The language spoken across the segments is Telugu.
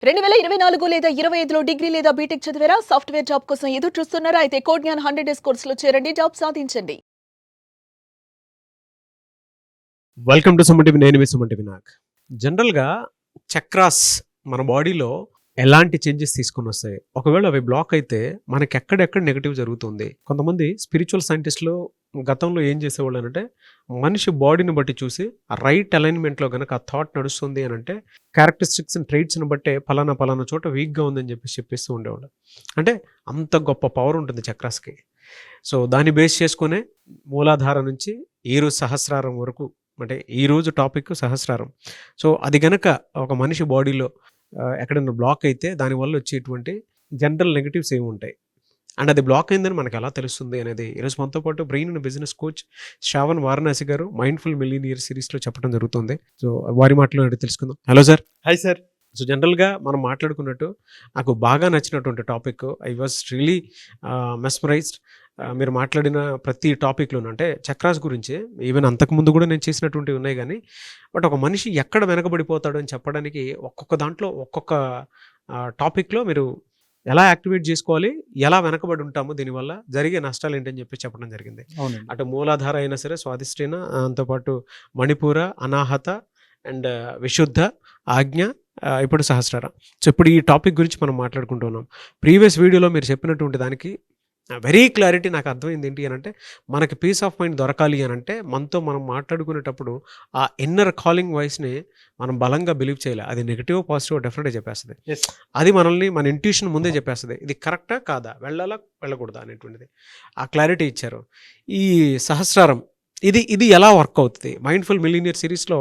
2024 లేదా 25లో డిగ్రీ లేదా బీటెక్ చదివారా? సాఫ్ట్‌వేర్ జాబ్ కోసం ఎదురు చూస్తున్నారా? అయితే కోడ్ జ్ఞాన్ 100 డేస్ కోర్సులో చేరండి. జాబ్ సాధించండి. Welcome to Suman TV. నేను మీ సుమన్ టీవీ. జనరల్‌గా చక్రాస్ మన బాడీలో ఎలాంటి చేంజెస్ తీసుకొని వస్తాయి? ఒకవేళ అవి బ్లాక్ అయితే మనకెక్కడెక్కడ నెగెటివ్ జరుగుతుంది? కొంతమంది స్పిరిచువల్ సైంటిస్టులు గతంలో ఏం చేసేవాళ్ళనంటే, మనిషి బాడీని బట్టి చూసి రైట్ అలైన్‌మెంట్‌లో గనక ఆ థాట్ నడుస్తుంది అనంటే, క్యారెక్టరిస్టిక్స్ అండ్ ట్రైట్స్‌ని బట్టే పలానా పలానా చోట వీక్‌గా ఉందని చెప్పేస్తూ ఉండేవాళ్ళు. అంటే అంత గొప్ప పవర్ ఉంటుంది చక్రాస్‌కి. సో, దాన్ని బేస్ చేసుకొనే మూలాధార నుంచి ఏరు సహస్రారం వరకు, అంటే ఈరోజు టాపిక్ సహస్రారం. సో, అది గనక ఒక మనిషి బాడీలో ఎక్కడైనా బ్లాక్ అయితే దానివల్ల వచ్చేటువంటి జనరల్ నెగెటివ్స్ ఏముంటాయి? అండ్ అది బ్లాక్ అయిందని మనకెలా తెలుస్తుంది అనేది ఈరోజు మనతో పాటు brain and business coach Shravan Varanasi గారు మైండ్‌ఫుల్ మిలియనియర్ సిరీస్‌లో చెప్పడం జరుగుతుంది. సో, వారి మాటల్లో అడిగి తెలుసుకుందాం. Hello sir. Hi sir. So, జనరల్‌గా మనం మాట్లాడుకున్నట్టు నాకు బాగా నచ్చినటువంటి topic. I was really mesmerised. మీరు మాట్లాడిన ప్రతి టాపిక్‌లోను, అంటే చక్రాస్ గురించి ఈవెన్ అంతకుముందు కూడా నేను చేసినటువంటివి ఉన్నాయి గానీ, బట్ ఒక మనిషి ఎక్కడ వెనకబడిపోతాడు అని చెప్పడానికి ఒక్కొక్క దాంట్లో ఒక్కొక్క టాపిక్‌లో మీరు ఎలా యాక్టివేట్ చేసుకోవాలి, ఎలా వెనకబడి ఉంటాము, దీనివల్ల జరిగే నష్టాలేంటని చెప్పి చెప్పడం జరిగింది. అవునండి. అటు మూలాధార అయినా సరే, స్వాదిష్ఠేన, దాంతోపాటు మణిపూర, అనాహత అండ్ విశుద్ధ, ఆజ్ఞ, ఇప్పుడు సహస్రార. సో, ఇప్పుడు ఈ టాపిక్ గురించి మనం మాట్లాడుకుంటున్నాం. ప్రీవియస్ వీడియోలో మీరు చెప్పినటువంటి దానికి వెరీ క్లారిటీ నాకు అర్థమైంది. ఏంటి అనంటే, మనకి పీస్ ఆఫ్ మైండ్ దొరకాలి అనంటే మనతో మనం మాట్లాడుకునేటప్పుడు ఆ ఇన్నర్ కాలింగ్ వాయిస్‌ని మనం బలంగా బిలీవ్ చేయాలి. అది నెగెటివ్, పాజిటివ్ డెఫినెట్‌గా చెప్పేస్తది. యెస్. అది మనల్ని మన ఇంట్యూషన్ ముందే చెప్పేస్తది. ఇది కరెక్టా? కాదా? వెళ్ళాలా? వెళ్ళకూడదా? అనేటువంటిది. ఆ క్లారిటీ ఇచ్చారు. ఈ సహస్రారం ఇది ఎలా వర్క్ అవుతది? మైండ్‌ఫుల్ మిలియనియర్ సిరీస్‌లో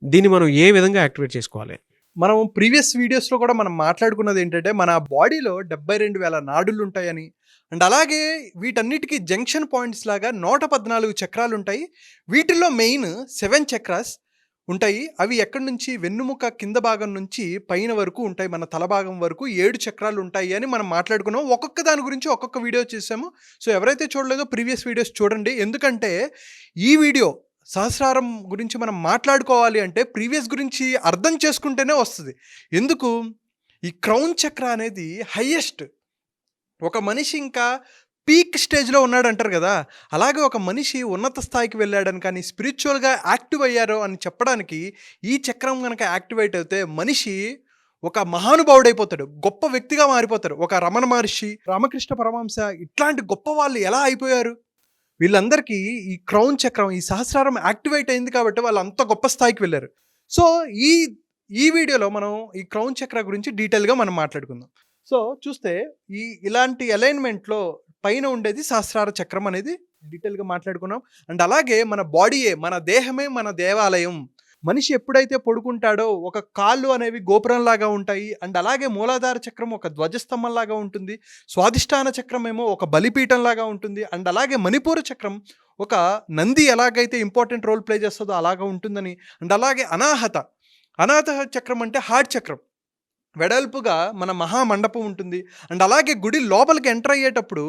దీన్ని మనం ఏ విధంగా యాక్టివేట్ చేసుకోవాలి? మనం ప్రీవియస్ వీడియోస్‌లో కూడా మనం మాట్లాడుకున్నది ఏంటంటే, మన బాడీలో 72,000 నాడులుంటాయని, అండ్ అలాగే వీటన్నిటికి జంక్షన్ పాయింట్స్ లాగా 114 చక్రాలుంటాయి. వీటిల్లో మెయిన్ 7 చక్రాస్ ఉంటాయి. అవి ఎక్కడి నుంచి వెన్నుముక కింద భాగం నుంచి పైన వరకు ఉంటాయి. మన తల భాగం వరకు 7 చక్రాలు ఉంటాయి అని మనం మాట్లాడుకున్నాం. ఒక్కొక్క దాని గురించి ఒక్కొక్క వీడియో చేసాము. సో, ఎవరైతే చూడలేదో ప్రీవియస్ వీడియోస్ చూడండి. ఎందుకంటే ఈ వీడియో సహస్రారం గురించి మనం మాట్లాడుకోవాలి అంటే ప్రీవియస్ గురించి అర్థం చేసుకుంటేనే వస్తది. ఎందుకు? ఈ క్రౌన్ చక్ర అనేది హైయెస్ట్. ఒక మనిషి ఇంకా పీక్ స్టేజ్‌లో ఉన్నాడంటారు గదా! అలాగే ఒక మనిషి ఉన్నత స్థాయికి వెళ్ళాడని, కానీ స్పిరిచ్యువల్‌గా యాక్టివ్ అయ్యారు అని చెప్పడానికి ఈ చక్రం గనక యాక్టివేట్ అయితే మనిషి ఒక మహానుభావుడైపోతాడు. గొప్ప వ్యక్తిగా మారిపోతారు. ఒక రమణ మహర్షి, రామకృష్ణ పరమహంస ఇట్లాంటి గొప్ప వాళ్ళు ఎలా అయిపోయారు? వీళ్ళందరికీ ఈ క్రౌన్ చక్రం, ఈ సహస్రారం యాక్టివేట్ అయింది కాబట్టి వాళ్ళు అంత గొప్ప స్థాయికి వెళ్లారు. సో, ఈ ఈ వీడియోలో మనం ఈ క్రౌన్ చక్ర గురించి డీటెయిల్‌గా మనం మాట్లాడుకుందాం. సో, చూస్తే ఇలాంటి అలైన్‌మెంట్‌లో పైన ఉండేది సహస్రార చక్రం అనేది డీటెయిల్‌గా మాట్లాడుకున్నాం. అండ్ అలాగే మన బాడీయే, మన దేహమే మన దేవాలయం. మనిషి ఎప్పుడైతే పడుకుంటాడో ఒక కాళ్ళు అనేవి గోపురంలాగా ఉంటాయి. అండ్ అలాగే మూలాధార చక్రం ఒక ధ్వజస్తంభంలాగా ఉంటుంది. స్వాదిష్టాన చక్రం ఏమో ఒక బలిపీఠంలాగా ఉంటుంది. అండ్ అలాగే మణిపూర చక్రం ఒక నంది ఎలాగైతే ఇంపార్టెంట్ రోల్ ప్లే చేస్తుందో అలాగా ఉంటుందని. అండ్ అలాగే అనాహత చక్రం అంటే హార్ట్ చక్రం. వెడల్పుగా మన మహామండపం ఉంటుంది. అండ్ అలాగే గుడి లోపలికి ఎంటర్ అయ్యేటప్పుడు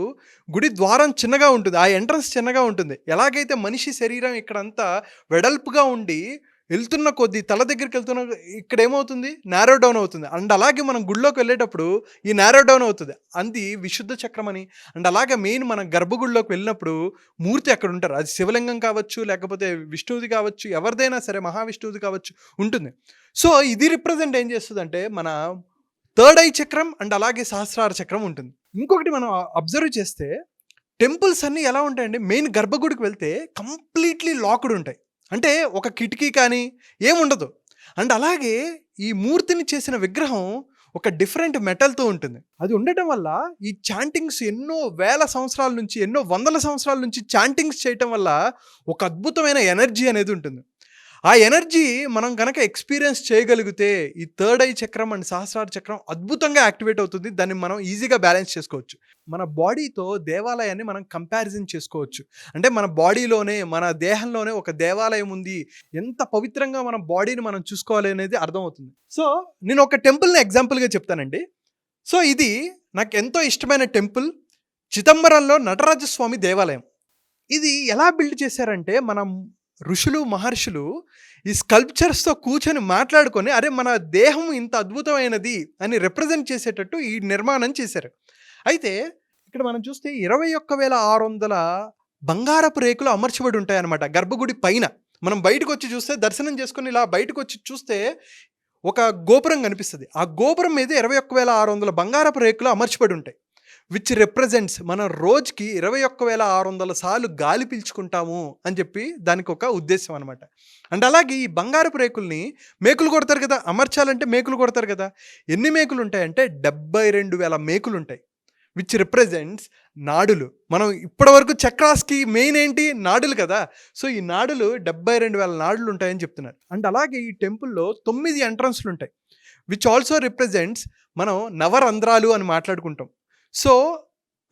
గుడి ద్వారం చిన్నగా ఉంటుంది. ఆ ఎంట్రన్స్ చిన్నగా ఉంటుంది. ఎలాగైతే మనిషి శరీరం ఇక్కడంతా వెడల్పుగా ఉండి వెళ్తున్న కొద్దీ తల దగ్గరికి వెళ్తున్న ఇక్కడ ఏమవుతుంది? నారో డౌన్ అవుతుంది. అండ్ అలాగే మనం గుడిలోకి వెళ్ళేటప్పుడు ఈ నారో డౌన్ అవుతుంది. అది విశుద్ధ చక్రం అని. అండ్ అలాగే మెయిన్ మనం గర్భగుడిలోకి వెళ్ళినప్పుడు మూర్తి అక్కడ ఉంటారు. అది శివలింగం కావచ్చు, లేకపోతే విష్ణువుది కావచ్చు, ఎవరిదైనా సరే మహావిష్ణువుది కావచ్చు ఉంటుంది. సో, ఇది రిప్రజెంట్ ఏం చేస్తదంటే మన థర్డ్ ఐ చక్రం అండ్ అలాగే సహస్రార చక్రం ఉంటుంది. ఇంకొకటి మనం అబ్జర్వ్ చేస్తే టెంపుల్స్ అన్నీ ఎలా ఉంటాయంటే మెయిన్ గర్భగుడికి వెళ్తే కంప్లీట్‌లీ లాక్డ్ ఉంటాయి. అంటే ఒక కిటికీ కానీ ఏముండదు. అండ్ అలాగే ఈ మూర్తిని చేసిన విగ్రహం ఒక డిఫరెంట్ మెటల్‌తో ఉంటుంది. అది ఉండటం వల్ల ఈ చాంటింగ్స్ ఎన్నో వేల సంవత్సరాల నుంచి, ఎన్నో వందల సంవత్సరాల నుంచి చాంటింగ్స్ చేయటం వల్ల ఒక అద్భుతమైన ఎనర్జీ అనేది ఉంటుంది. ఆ ఎనర్జీ మనం గనక ఎక్స్‌పీరియన్స్ చేయగలిగితే ఈ థర్డ్ ఐ చక్రం అండ్ సహస్రార చక్రం అద్భుతంగా యాక్టివేట్ అవుతుంది. దాన్ని మనం ఈజీగా బ్యాలెన్స్ చేసుకోవచ్చు. మన బాడీతో దేవాలయాన్ని మనం కంపారిజన్ చేసుకోవచ్చు. అంటే మన బాడీలోనే, మన దేహంలోనే ఒక దేవాలయం ఉంది. ఎంత పవిత్రంగా మన బాడీని మనం చూసుకోవాలి అనేది అర్థమవుతుంది. సో, నేను ఒక టెంపుల్‌ని ఎగ్జాంపుల్‌గా చెప్తానండి. సో, ఇది నాకు ఎంతో ఇష్టమైన టెంపుల్. చిదంబరంలో నటరాజస్వామి దేవాలయం. ఇది ఎలా బిల్డ్ చేశారంటే మనం ఋషులు మహర్షులు ఈ స్కల్ప్చర్స్తో కూర్చొని మాట్లాడుకొని అరే మన దేహం ఇంత అద్భుతమైనది అని రిప్రజెంట్ చేసేటట్టు ఈ నిర్మాణం చేశారు. అయితే ఇక్కడ మనం చూస్తే 21,600 బంగారపు రేకులు అమర్చబడి ఉంటాయన్నమాట గర్భగుడి పైన. మనం బయటకు వచ్చి చూస్తే దర్శనం చేసుకొని ఇలా బయటకు వచ్చి చూస్తే ఒక గోపురం కనిపిస్తుంది. ఆ గోపురం మీద 21,600 బంగారపు రేకులు అమర్చబడి ఉంటాయి. విచ్ రిప్రజెంట్స్ మనం రోజుకి 21,600 సార్లు గాలి పీల్చుకుంటాము అని చెప్పి దానికి ఒక ఉద్దేశం అనమాట. అండ్ అలాగే ఈ బంగారపు రేకుల్ని మేకులు కొడతారు కదా, అమర్చాలంటే మేకులు కొడతారు కదా. ఎన్ని మేకులు ఉంటాయంటే 72,000 మేకులు ఉంటాయి. విచ్ రిప్రజెంట్స్ నాడులు. మనం ఇప్పటివరకు చక్రాస్కి మెయిన్ ఏంటి, నాడులు కదా. సో ఈ నాడులు 72,000 నాడులు ఉంటాయని చెప్తున్నారు. అండ్ అలాగే ఈ టెంపుల్లో 9 ఎంట్రన్స్లు ఉంటాయి. విచ్ ఆల్సో రిప్రజెంట్స్ మనం నవరంధ్రాలు అని మాట్లాడుకుంటాం. సో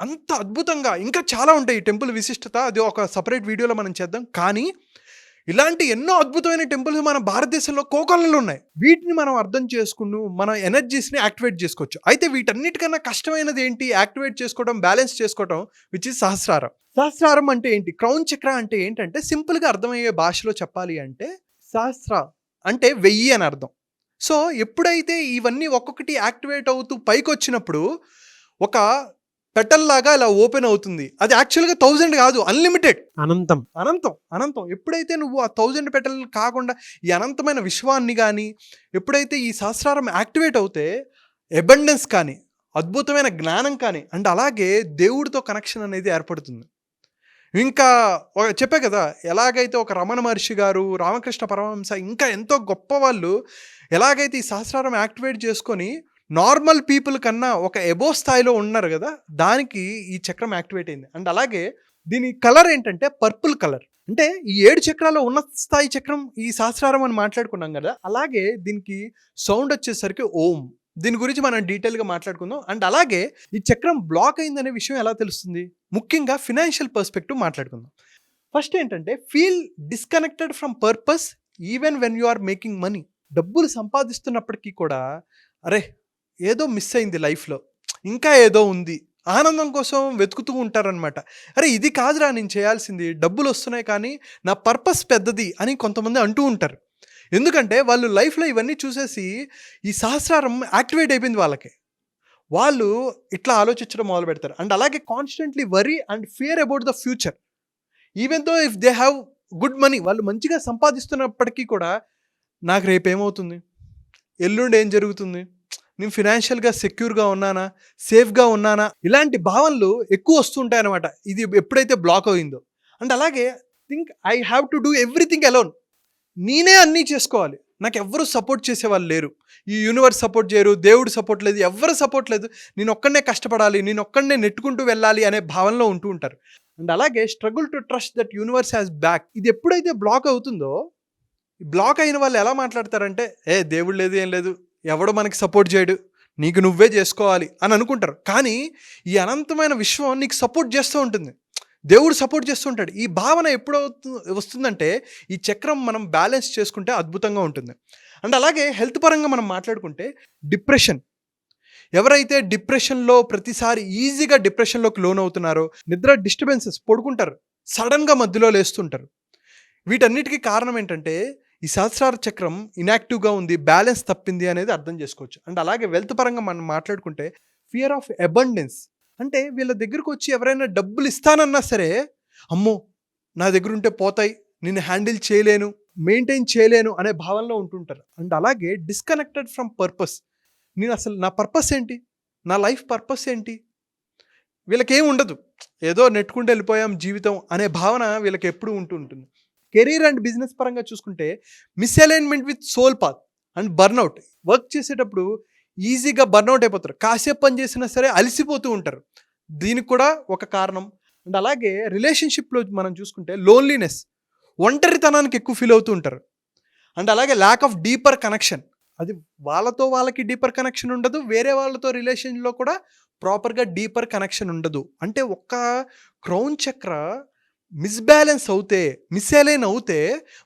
అంత అద్భుతంగా ఇంకా చాలా ఉంటాయి ఈ టెంపుల్ విశిష్టత. అది ఒక సపరేట్ వీడియోలో మనం చేద్దాం. కానీ ఇలాంటి ఎన్నో అద్భుతమైన టెంపుల్స్ మన భారతదేశంలో కోకొల్లలు ఉన్నాయి. వీటిని మనం అర్థం చేసుకుని మన ఎనర్జీస్ని యాక్టివేట్ చేసుకోవచ్చు. అయితే వీటన్నిటికన్నా కష్టమైనది ఏంటి, యాక్టివేట్ చేసుకోవడం, బ్యాలెన్స్ చేసుకోవడం, విచ్ ఇస్ సహస్రారం. సహస్రారం అంటే ఏంటి, క్రౌన్ చక్ర అంటే ఏంటంటే సింపుల్గా అర్థమయ్యే భాషలో చెప్పాలి అంటే సహస్ర అంటే 1000 అని అర్థం. సో ఎప్పుడైతే ఇవన్నీ ఒక్కొక్కటి యాక్టివేట్ అవుతూ పైకి వచ్చినప్పుడు ఒక పెటల్ లాగా ఇలా ఓపెన్ అవుతుంది. అది యాక్చువల్గా 1000 కాదు, అన్లిమిటెడ్, అనంతం. అనంతం అనంతం. ఎప్పుడైతే నువ్వు ఆ 1000 పెటల్ కాకుండా ఈ అనంతమైన విశ్వాన్ని కానీ ఎప్పుడైతే ఈ సహస్రారం యాక్టివేట్ అవుతే అబండెన్స్ కానీ అద్భుతమైన జ్ఞానం కానీ అండ్ అలాగే దేవుడితో కనెక్షన్ అనేది ఏర్పడుతుంది. ఇంకా చెప్పే కదా, ఎలాగైతే ఒక రమణ మహర్షి గారు, రామకృష్ణ పరమహంస, ఇంకా ఎంతో గొప్ప వాళ్ళు ఎలాగైతే ఈ సహస్రారం యాక్టివేట్ చేసుకొని నార్మల్ పీపుల్ కన్నా ఒక ఎబో స్థాయిలో ఉన్నారు కదా, దానికి ఈ చక్రం యాక్టివేట్ అయింది. అండ్ అలాగే దీని కలర్ ఏంటంటే పర్పుల్ కలర్. అంటే ఈ 7 చక్రాల్లో ఉన్నత స్థాయి చక్రం ఈ సహస్రారం అని మాట్లాడుకున్నాం కదా, అలాగే దీనికి సౌండ్ వచ్చేసరికి ఓం. దీని గురించి మనం డీటెయిల్గా మాట్లాడుకుందాం. అండ్ అలాగే ఈ చక్రం బ్లాక్ అయిందనే విషయం ఎలా తెలుస్తుంది, ముఖ్యంగా ఫినాన్షియల్ పర్స్పెక్టివ్ మాట్లాడుకుందాం. ఫస్ట్ ఏంటంటే feel disconnected from purpose even when you are making money. డబ్బులు సంపాదిస్తున్నప్పటికీ కూడా అరే ఏదో మిస్ అయింది లైఫ్లో, ఇంకా ఏదో ఉంది, ఆనందం కోసం వెతుకుతూ ఉంటారనమాట. అరే ఇది కాదురా నేను చేయాల్సింది, డబ్బులు వస్తున్నాయి కానీ నా పర్పస్ పెద్దది అని కొంతమంది అంటూ ఉంటారు. ఎందుకంటే వాళ్ళు లైఫ్లో ఇవన్నీ చూసేసి ఈ సహస్రారం యాక్టివేట్ అయిపోయింది వాళ్ళకి, వాళ్ళు ఇట్లా ఆలోచించడం మొదలు పెడతారు. అండ్ అలాగే constantly worry and fear about the future. Even though if they have good money, వాళ్ళు మంచిగా సంపాదిస్తున్నప్పటికీ కూడా నాకు రేపు ఏమవుతుంది, ఎల్లుండి ఏం జరుగుతుంది, నేను ఫినాన్షియల్గా సెక్యూర్గా ఉన్నానా, సేఫ్గా ఉన్నానా, ఇలాంటి భావనలు ఎక్కువ వస్తుంటాయి అనమాట ఇది ఎప్పుడైతే బ్లాక్ అయిందో. అండ్ అలాగే think I have to do everything alone. నేనే అన్నీ చేసుకోవాలి, నాకు ఎవ్వరు సపోర్ట్ చేసేవాళ్ళు లేరు, ఈ యూనివర్స్ సపోర్ట్ చేయరు, దేవుడు సపోర్ట్ లేదు, ఎవ్వరు సపోర్ట్ లేదు, నేను ఒక్కడనే కష్టపడాలి, నేను ఒక్కడనే నెట్టుకుంటూ వెళ్ళాలి అనే భావనలో ఉంటూ ఉంటారు. అండ్ అలాగే struggle to trust that universe has back. ఇది ఎప్పుడైతే బ్లాక్ అవుతుందో, బ్లాక్ అయిన వాళ్ళు ఎలా మాట్లాడతారంటే దేవుడు లేదు, ఏం లేదు, ఎవడో మనకి సపోర్ట్ చేయడు, నీకు నువ్వే చేసుకోవాలి అని అనుకుంటారు. కానీ ఈ అనంతమైన విశ్వం నీకు సపోర్ట్ చేస్తూ ఉంటుంది, దేవుడు సపోర్ట్ చేస్తూ ఉంటాడు. ఈ భావన ఎప్పుడు వస్తుందంటే ఈ చక్రం మనం బ్యాలెన్స్ చేసుకుంటే అద్భుతంగా ఉంటుంది. అండ్ అలాగే హెల్త్ పరంగా మనం మాట్లాడుకుంటే డిప్రెషన్, ఎవరైతే డిప్రెషన్లో ప్రతిసారి ఈజీగా డిప్రెషన్లోకి లోన్ అవుతున్నారో, నిద్ర డిస్టర్బెన్సెస్, పడుకుంటారు సడన్గా మధ్యలో లేస్తుంటారు, వీటన్నిటికీ కారణం ఏంటంటే ఈ సహస్రార చక్రం ఇన్యాక్టివ్గా ఉంది, బ్యాలెన్స్ తప్పింది అనేది అర్థం చేసుకోవచ్చు. అండ్ అలాగే వెల్త్ పరంగా మనం మాట్లాడుకుంటే ఫియర్ ఆఫ్ అబండెన్స్, అంటే వీళ్ళ దగ్గరకు వచ్చి ఎవరైనా డబ్బులు ఇస్తానన్నా సరే అమ్మో నా దగ్గర ఉంటే పోతాయి, నేను హ్యాండిల్ చేయలేను, మెయింటైన్ చేయలేను అనే భావనలో ఉంటుంటారు. అండ్ అలాగే డిస్కనెక్టెడ్ ఫ్రమ్ పర్పస్, నేను అసలు నా పర్పస్ ఏంటి, నా లైఫ్ పర్పస్ ఏంటి, వీళ్ళకేం ఉండదు, ఏదో నెట్టుకుంటూ వెళ్ళిపోయాం జీవితం అనే భావన వీళ్ళకి ఎప్పుడూ ఉంటూ ఉంటుంది. కెరీర్ అండ్ బిజినెస్ పరంగా చూసుకుంటే misalignment with soul path and burnout. Work చేసేటప్పుడు ఈజీగా బర్న్అవుట్ అయిపోతారు, కాసేపు పని చేసినా సరే అలసిపోతూ ఉంటారు, దీనికి కూడా ఒక కారణం. అండ్ అలాగే రిలేషన్షిప్లో మనం చూసుకుంటే లోన్లీనెస్, ఒంటరితనానికి ఎక్కువ ఫీల్ అవుతూ ఉంటారు. అండ్ అలాగే ల్యాక్ ఆఫ్ డీపర్ కనెక్షన్, అది వాళ్ళతో వాళ్ళకి డీపర్ కనెక్షన్ ఉండదు, వేరే వాళ్ళతో రిలేషన్లో కూడా ప్రాపర్గా డీపర్ కనెక్షన్ ఉండదు. అంటే ఒక్క క్రౌన్ చక్ర మిస్‌బ్యాలెన్స్ అవుతే, మిస్‌అలైన్ అవుతే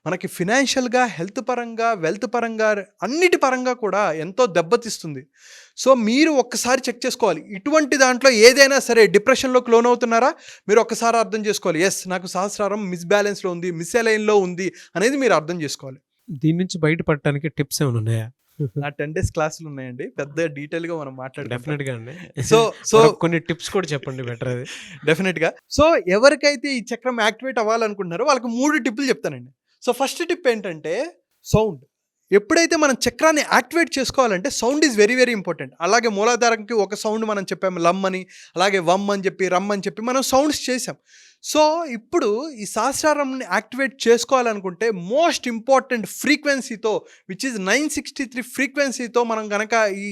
మనకి ఫినాన్షియల్‌గా, హెల్త్ పరంగా, వెల్త్ పరంగా అన్నిటి పరంగా కూడా ఎంతో దెబ్బతీస్తుంది. సో, మీరు ఒక్కసారి చెక్ చేసుకోవాలి. ఇటువంటి దాంట్లో ఏదైనా సరే డిప్రెషన్‌లోకి లోనవుతున్నారా? మీరు ఒక్కసారి అర్థం చేసుకోవాలి. యెస్, నాకు సహస్రారం మిస్‌బ్యాలెన్స్‌లో ఉంది, మిస్‌అలైన్‌లో ఉంది అనేది మీరు అర్థం చేసుకోవాలి. దీని నుంచి బయటపడటానికి టిప్స్ ఏమైనా ఉన్నాయా? నా 10 డేస్ క్లాసులు ఉన్నాయండి. పెద్ద డీటెయిల్‌గా మనం మాట్లాడుకుందాం. డెఫినెట్‌గా అండి. సో సో మరొక కొన్ని టిప్స్ కూడా చెప్పండి బెటర్ అది. డెఫినెట్‌గా. సో, ఎవరికైతే ఈ చక్రం యాక్టివేట్ అవ్వాలనుకుంటున్నారో వాళ్ళకి 3 టిప్పులు చెప్తానండి. సో, ఫస్ట్ టిప్ ఏంటంటే సౌండ్. ఎప్పుడైతే మనం చక్రాన్ని యాక్టివేట్ చేసుకోవాలంటే sound is very, very important. అలాగే మూలాధారంకి ఒక సౌండ్ మనం చెప్పాము లమ్ అని, అలాగే వమ్ అని చెప్పి, రమ్ అని చెప్పి మనం సౌండ్స్ చేసాం. సో, ఇప్పుడు ఈ సహస్రారంని యాక్టివేట్ చేసుకోవాలనుకుంటే మోస్ట్ ఇంపార్టెంట్ ఫ్రీక్వెన్సీతో విచ్ ఈజ్ 963 ఫ్రీక్వెన్సీతో మనం గనక ఈ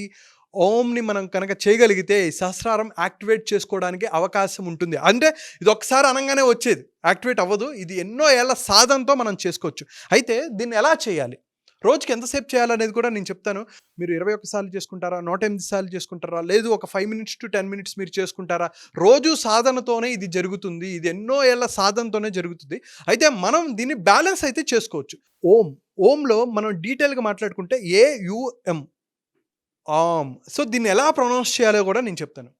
ఓంని మనం కనుక చేయగలిగితే ఈ సహస్రారం యాక్టివేట్ చేసుకోవడానికి అవకాశం ఉంటుంది. అంటే ఇది ఒక్కసారి అనంగానే వచ్చేది, యాక్టివేట్ అవ్వదు. ఇది ఎన్నో ఏళ్ల సాధనతో మనం చేసుకోవచ్చు. అయితే దీన్ని ఎలా చేయాలి, రోజుకి ఎంతసేపు చేయాలనేది కూడా నేను చెప్తాను. మీరు 21 సార్లు చేసుకుంటారా, 108 సార్లు చేసుకుంటారా, లేదు ఒక 5 మినిట్స్ టు 10 మినిట్స్ మీరు చేసుకుంటారా? రోజు సాధనతోనే ఇది జరుగుతుంది. ఇది ఎన్నో ఏళ్ల సాధనతోనే జరుగుతుంది. అయితే మనం దీన్ని బ్యాలెన్స్ అయితే చేసుకోవచ్చు. ఓంలో మనం డీటెయిల్గా మాట్లాడుకుంటే AUM ఆమ్. సో, దీన్ని ఎలా ప్రొనౌన్స్ చేయాలో కూడా నేను చెప్తాను.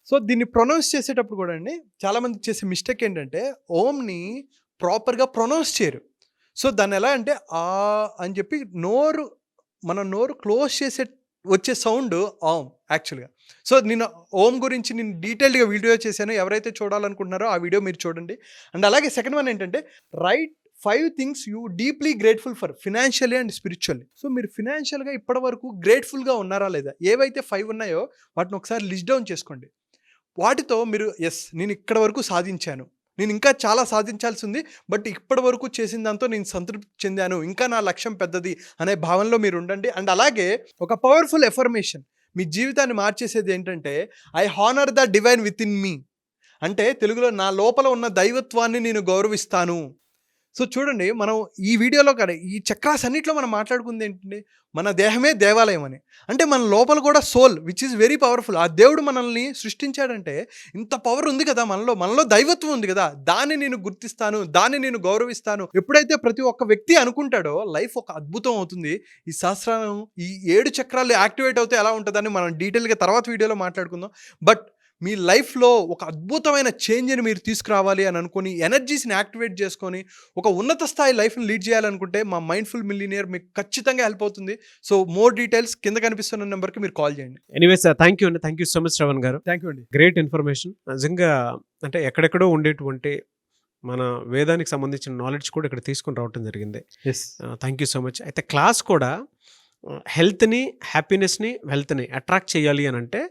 సో, దీన్ని ప్రొనౌన్స్ చేసేటప్పుడు కూడా అండి చాలామంది చేసే మిస్టేక్ ఏంటంటే ఓంని ప్రాపర్‌గా ప్రొనౌన్స్ చేయరు. సో, దాన్ని ఎలా అంటే అని చెప్పి మన నోరు క్లోజ్ చేసే వచ్చే సౌండ్ ఆమ్ యాక్చువల్‌గా. సో, నేను ఓం గురించి నేను డీటెయిల్డ్‌గా వీడియో చేశాను. ఎవరైతే చూడాలనుకుంటున్నారో ఆ వీడియో మీరు చూడండి. అండ్ అలాగే సెకండ్ వన్ ఏంటంటే right 5 things you deeply grateful for financially and spiritually. So, మీరు ఫినాన్షియల్‌గా ఇప్పటివరకు గ్రేట్‌ఫుల్‌గా ఉన్నారా లేదా? ఏవైతే 5 ఉన్నాయో వాటిని ఒకసారి లిస్ట్ డౌన్ చేసుకోండి. వాటితో మీరు యెస్, నేను ఇక్కడి వరకు సాధించాను, నేను ఇంకా చాలా సాధించాల్సి ఉంది, బట్ ఇప్పటి వరకు చేసిన దాంతో నేను సంతృప్తి చెందాను, ఇంకా నా లక్ష్యం పెద్దది అనే భావనలో మీరు ఉండండి. అండ్ అలాగే ఒక పవర్ఫుల్ ఎఫర్మేషన్ మీ జీవితాన్ని మార్చేసేది ఏంటంటే I honour the divine with in me. అంటే తెలుగులో నా లోపల ఉన్న దైవత్వాన్ని నేను గౌరవిస్తాను. సో, చూడండి మనం ఈ వీడియోలో కానీ ఈ చక్రాస్ అన్నిట్లో మనం మాట్లాడుకుంది ఏంటంటే మన దేహమే దేవాలయం అని. అంటే మన లోపల కూడా soul which is very powerful. ఆ దేవుడు మనల్ని సృష్టించాడంటే ఇంత పవర్ ఉంది కదా మనలో దైవత్వం ఉంది కదా, దాన్ని నేను గుర్తిస్తాను, దాన్ని నేను గౌరవిస్తాను. ఎప్పుడైతే ప్రతి ఒక్క వ్యక్తి అనుకుంటాడో లైఫ్ ఒక అద్భుతం అవుతుంది. ఈ సహస్రారం ఈ 7 చక్రాలు యాక్టివేట్ అవుతే ఎలా ఉంటుందని మనం డీటెయిల్గా తర్వాత వీడియోలో మాట్లాడుకుందాం. బట్ మీ లైఫ్లో ఒక అద్భుతమైన చేంజ్ని మీరు తీసుకురావాలి అని అనుకుని ఎనర్జీస్ని యాక్టివేట్ చేసుకొని ఒక ఉన్నత స్థాయి లైఫ్ని లీడ్ చేయాలనుకుంటే మా మైండ్ఫుల్ మిలియనియర్ మీకు ఖచ్చితంగా హెల్ప్ అవుతుంది. సో, మోర్ డీటెయిల్స్ కింద కనిపిస్తున్న నెంబర్కి మీరు కాల్ చేయండి. ఎనీవేస్ థ్యాంక్ యూ అండి. Thank you so much Shravan గారు. థ్యాంక్ యూ అండి. Great information. నిజంగా అంటే ఎక్కడెక్కడో ఉండేటువంటి మన వేదానికి సంబంధించిన నాలెడ్జ్ కూడా ఇక్కడ తీసుకుని రావటం జరిగింది. Yes, thank you so much. అయితే క్లాస్ కూడా హెల్త్ని, హ్యాపీనెస్ని, వెల్త్ని అట్రాక్ట్ చేయాలి అని అంటే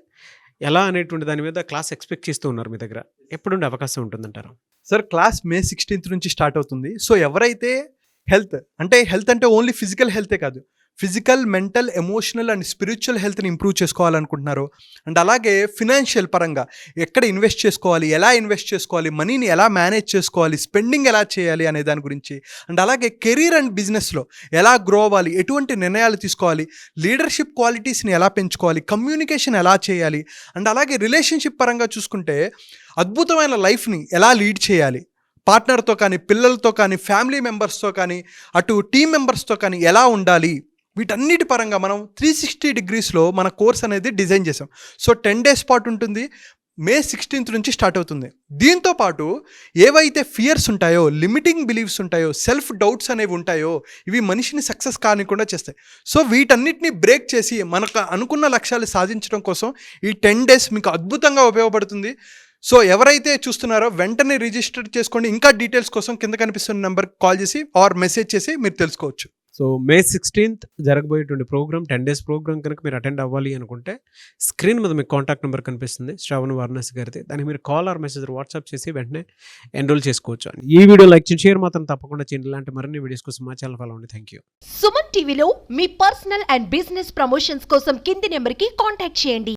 ఎలా అనేటువంటి దాని మీద క్లాస్ ఎక్స్పెక్ట్ చేస్తూ ఉన్నారు మీ దగ్గర. ఎప్పుడు ఉండే అవకాశం ఉంటుందంటారు? సార్ క్లాస్ May 16th నుంచి స్టార్ట్ అవుతుంది. సో, ఎవరైతే హెల్త్ అంటే ఓన్లీ ఫిజికల్ హెల్తే కాదు, physical, mental, emotional and spiritual హెల్త్ని ఇంప్రూవ్ చేసుకోవాలనుకుంటున్నారు. అండ్ అలాగే ఫినాన్షియల్ పరంగా ఎక్కడ ఇన్వెస్ట్ చేసుకోవాలి, ఎలా ఇన్వెస్ట్ చేసుకోవాలి, మనీని ఎలా మేనేజ్ చేసుకోవాలి, స్పెండింగ్ ఎలా చేయాలి అనే దాని గురించి, అండ్ అలాగే కెరీర్ అండ్ బిజినెస్లో ఎలా గ్రో అవ్వాలి, ఎటువంటి నిర్ణయాలు తీసుకోవాలి, లీడర్షిప్ క్వాలిటీస్ని ఎలా పెంచుకోవాలి, కమ్యూనికేషన్ ఎలా చేయాలి, అండ్ అలాగే రిలేషన్షిప్ పరంగా చూసుకుంటే అద్భుతమైన లైఫ్ని ఎలా లీడ్ చేయాలి, పార్ట్నర్తో కానీ, పిల్లలతో కానీ, ఫ్యామిలీ మెంబర్స్తో కానీ, అటు టీమ్ మెంబర్స్తో కానీ ఎలా ఉండాలి, వీటన్నిటి పరంగా మనం 360 degreesలో మన కోర్స్ అనేది డిజైన్ చేసాం. సో, 10 days పాటు ఉంటుంది. May 16th నుంచి స్టార్ట్ అవుతుంది. దీంతో పాటు ఏవైతే ఫియర్స్ ఉంటాయో, లిమిటింగ్ బిలీఫ్స్ ఉంటాయో, సెల్ఫ్ డౌట్స్ అనేవి ఉంటాయో, ఇవి మనిషిని సక్సెస్ కానికుండా చేస్తాయి. సో, వీటన్నిటిని బ్రేక్ చేసి మనకు అనుకున్న లక్ష్యాలు సాధించడం కోసం ఈ 10 days మీకు అద్భుతంగా ఉపయోగపడుతుంది. సో, ఎవరైతే చూస్తున్నారో వెంటనే రిజిస్టర్ చేసుకోండి. ఇంకా డీటెయిల్స్ కోసం కింద కనిపిస్తున్న నెంబర్కి కాల్ చేసి ఆర్ మెసేజ్ చేసి మీరు తెలుసుకోవచ్చు. సో మే 16th జరగబోయేటువంటి ప్రోగ్రామ్ 10 days ప్రోగ్రామ్ కనుక మీరు అటెండ్ అవ్వాలి అనుకుంటే స్క్రీన్ మీద మీకు కాంటాక్ట్ నెంబర్ కనిపిస్తుంది, శ్రావణ్ వారణాసి గారిది. దానికి మీరు కాల్ ఆర్ మెసేజ్ వాట్సాప్ చేసి వెంటనే ఎన్రోల్ చేసుకోవచ్చు. ఈ వీడియో లైక్ చేసి షేర్ మాత్రం తప్పకుండా చేయండి. ఇలాంటి మరిన్ని వీడియోస్ కోసం మా ఛానల్ ఫాలో అవ్వండి. Thank you. సుమన్ టీవీలో మీ పర్సనల్ అండ్ బిజినెస్ ప్రమోషన్స్ కోసం కింది నెంబర్కి కాంటాక్ట్ చేయండి.